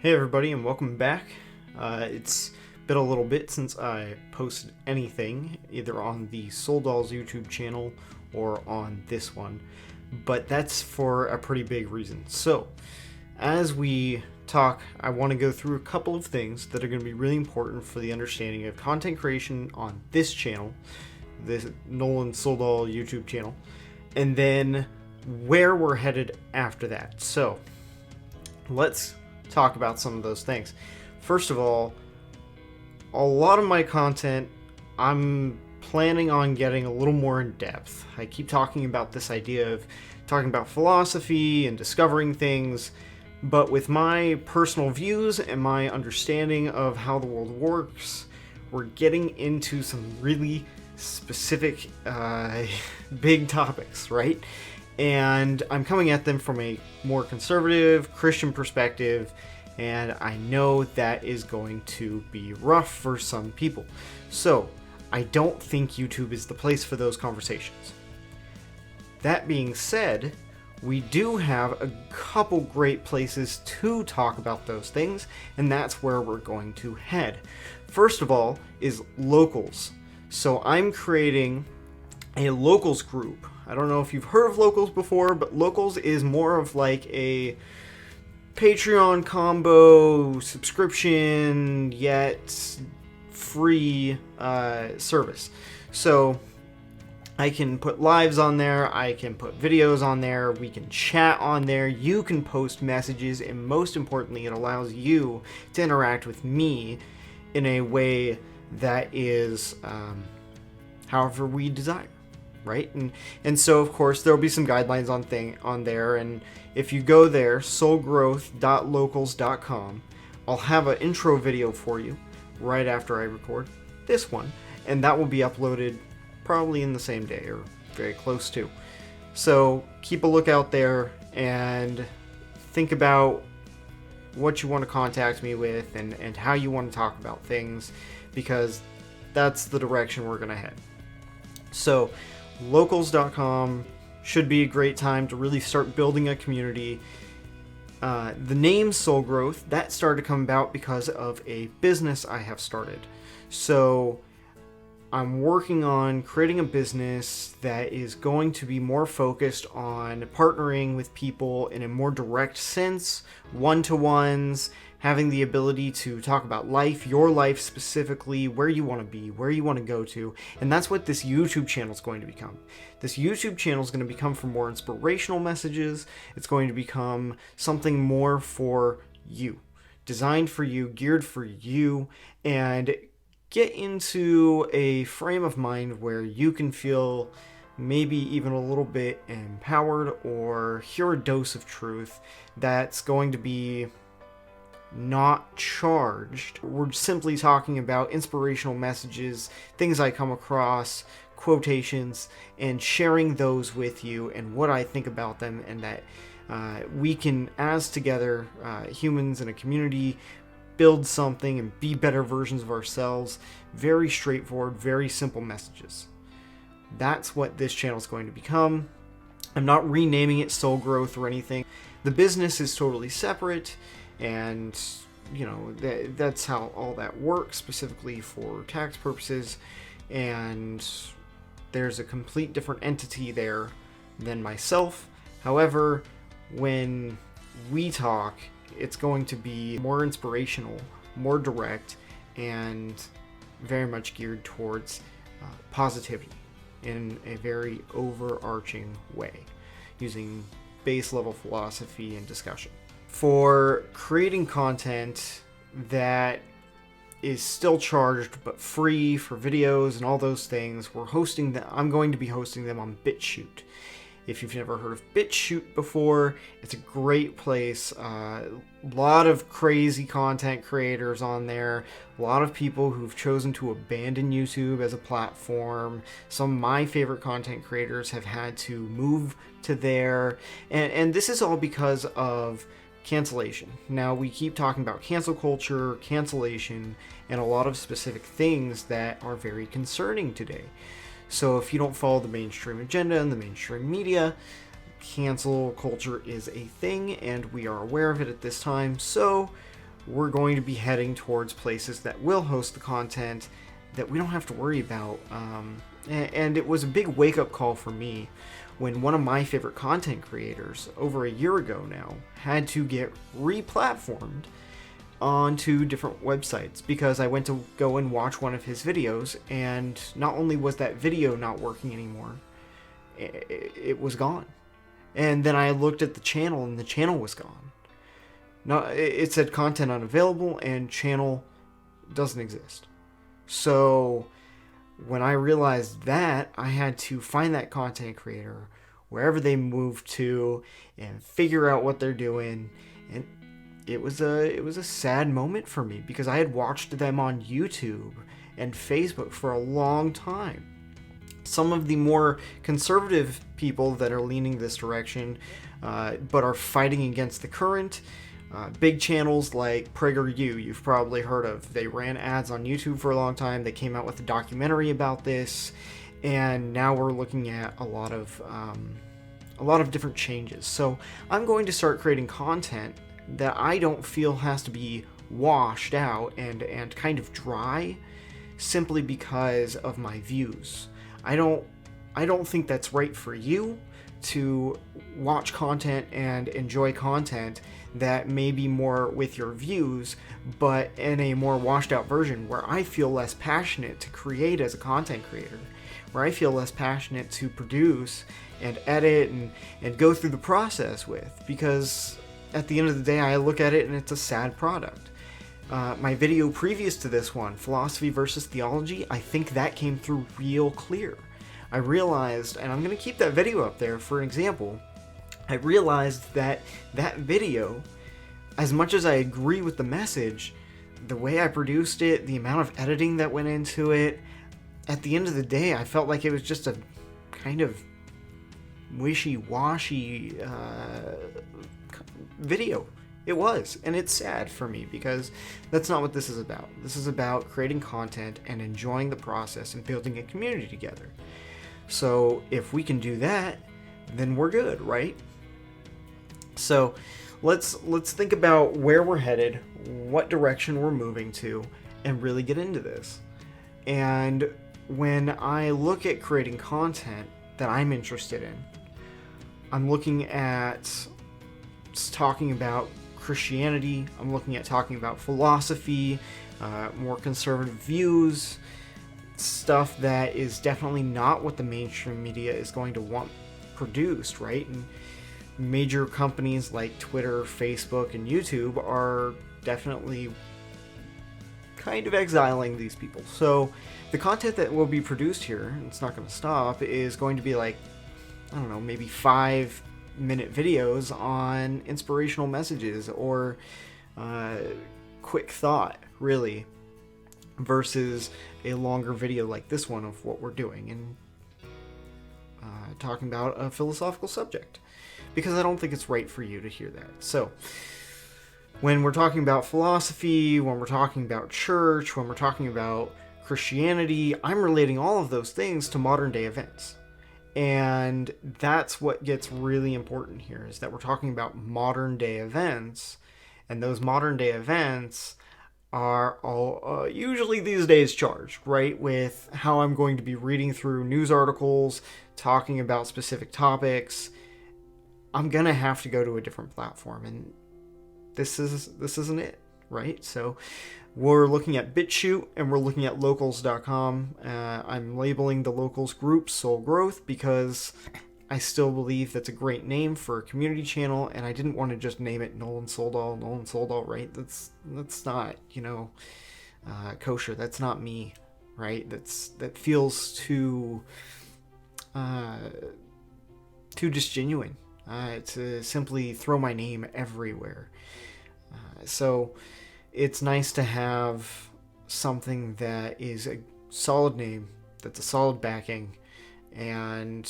Hey everybody, and welcome back. It's been a little bit since I posted anything, either on the Soldahl's YouTube channel or on this one, but that's for a pretty big reason. So, as we talk, I want to go through a couple of things that are going to be really important for the understanding of content creation on this channel, this Nolan Soldahl YouTube channel, and then where we're headed after that. So, let's talk about some of those things. First of all, a lot of my content I'm planning on getting a little more in depth. I keep talking about this idea of talking about philosophy and discovering things, but with my personal views and my understanding of how the world works, we're getting into some really specific big topics, right? And I'm coming at them from a more conservative Christian perspective, and I know that is going to be rough for some people. So I don't think YouTube is the place for those conversations. That being said, we do have a couple great places to talk about those things, and that's where we're going to head. First of all is locals. So I'm creating a locals group. I don't know if you've heard of locals before, but locals is more of like a Patreon combo subscription yet free service. So I can put lives on there, I can put videos on there, we can chat on there, you can post messages, and most importantly, it allows you to interact with me in a way that is however we desire. Right? And so, of course, there will be some guidelines on there, and if you go there, soulgrowth.locals.com, I'll have an intro video for you right after I record this one, and that will be uploaded probably in the same day or very close to. So keep a lookout there and think about what you want to contact me with and how you want to talk about things, because that's the direction we're going to head. So locals.com should be a great time to really start building a community. The name Soul Growth, that started to come about because of a business I have started. So I'm working on creating a business that is going to be more focused on partnering with people in a more direct sense, one-to-ones, having the ability to talk about life, your life specifically, where you want to be, where you want to go to, and that's what this YouTube channel is going to become. This YouTube channel is going to become for more inspirational messages. It's going to become something more for you, designed for you, geared for you, and get into a frame of mind where you can feel maybe even a little bit empowered or hear a dose of truth that's going to be not charged. We're simply talking about inspirational messages, things I come across, quotations, and sharing those with you and what I think about them, and that we can, as together, humans in a community, build something and be better versions of ourselves. Very straightforward, very simple messages. That's what this channel is going to become. I'm not renaming it Soul Growth or anything. The business is totally separate, and you know that's how all that works, specifically for tax purposes, and there's a complete different entity there than myself. However, when we talk, it's going to be more inspirational, more direct, and very much geared towards positivity in a very overarching way, using base level philosophy and discussion. For creating content that is still charged but free for videos and all those things, I'm going to be hosting them on BitChute. If you've never heard of BitChute before, it's a great place. A lot of crazy content creators on there. A lot of people who've chosen to abandon YouTube as a platform. Some of my favorite content creators have had to move to there. And this is all because of cancellation. Now, we keep talking about cancel culture, cancellation, and a lot of specific things that are very concerning today. So if you don't follow the mainstream agenda and the mainstream media, cancel culture is a thing, and we are aware of it at this time. So we're going to be heading towards places that will host the content that we don't have to worry about. And it was a big wake-up call for me when one of my favorite content creators over a year ago now had to get re-platformed onto different websites because I went to go and watch one of his videos, and not only was that video not working anymore, it was gone. And then I looked at the channel, and the channel was gone. No, it said content unavailable and channel doesn't exist. So when I realized that, I had to find that content creator wherever they moved to and figure out what they're doing. And it was a sad moment for me because I had watched them on YouTube and Facebook for a long time. Some of the more conservative people that are leaning this direction, but are fighting against the current, big channels like PragerU, you've probably heard of. They ran ads on YouTube for a long time. They came out with a documentary about this, and now we're looking at a lot of different changes. So I'm going to start creating content that I don't feel has to be washed out and kind of dry simply because of my views. I don't think that's right for you to watch content and enjoy content that may be more with your views, but in a more washed out version where I feel less passionate to create as a content creator, where I feel less passionate to produce and edit and go through the process with, because at the end of the day I look at it and it's a sad product. My video previous to this one, Philosophy versus Theology, I think that came through real clear. I realized, and I'm going to keep that video up there for an example, I realized that that video, as much as I agree with the message, the way I produced it, the amount of editing that went into it, at the end of the day, I felt like it was just a kind of wishy-washy video. It was, and it's sad for me because that's not what this is about. This is about creating content and enjoying the process and building a community together. So if we can do that, then we're good, right? So let's think about where we're headed, what direction we're moving to, and really get into this. And when I look at creating content that I'm interested in, I'm looking at talking about Christianity, I'm looking at talking about philosophy, more conservative views, stuff that is definitely not what the mainstream media is going to want produced, right? And major companies like Twitter, Facebook, and YouTube are definitely kind of exiling these people. So the content that will be produced here, and it's not going to stop, is going to be like, I don't know, maybe 5-minute videos on inspirational messages or quick thought, really, versus a longer video like this one of what we're doing and talking about a philosophical subject, because I don't think it's right for you to hear that. So when we're talking about philosophy, when we're talking about church, when we're talking about Christianity, I'm relating all of those things to modern day events. And that's what gets really important here, is that we're talking about modern day events, and those modern day events are all usually these days charged, right, with how I'm going to be reading through news articles, talking about specific topics. I'm gonna have to go to a different platform, and this isn't it, right? So we're looking at BitChute and we're looking at locals.com. I'm labeling the locals group Soul Growth because I still believe that's a great name for a community channel, and I didn't want to just name it Nolan Soldahl, right? That's not, kosher. That's not me, right? That feels too disgenuine to simply throw my name everywhere. So it's nice to have something that is a solid name, that's a solid backing, and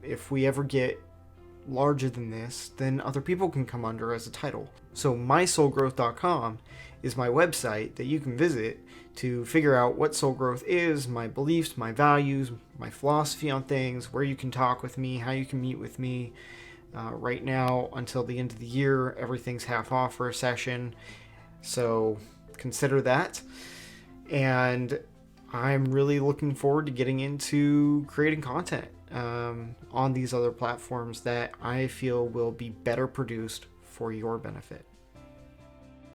if we ever get larger than this, then other people can come under as a title. So mysoulgrowth.com is my website that you can visit to figure out what soul growth is, my beliefs, my values, my philosophy on things, where you can talk with me, how you can meet with me. Right now, until the end of the year, everything's half off for a session. So consider that. And I'm really looking forward to getting into creating content on these other platforms that I feel will be better produced for your benefit.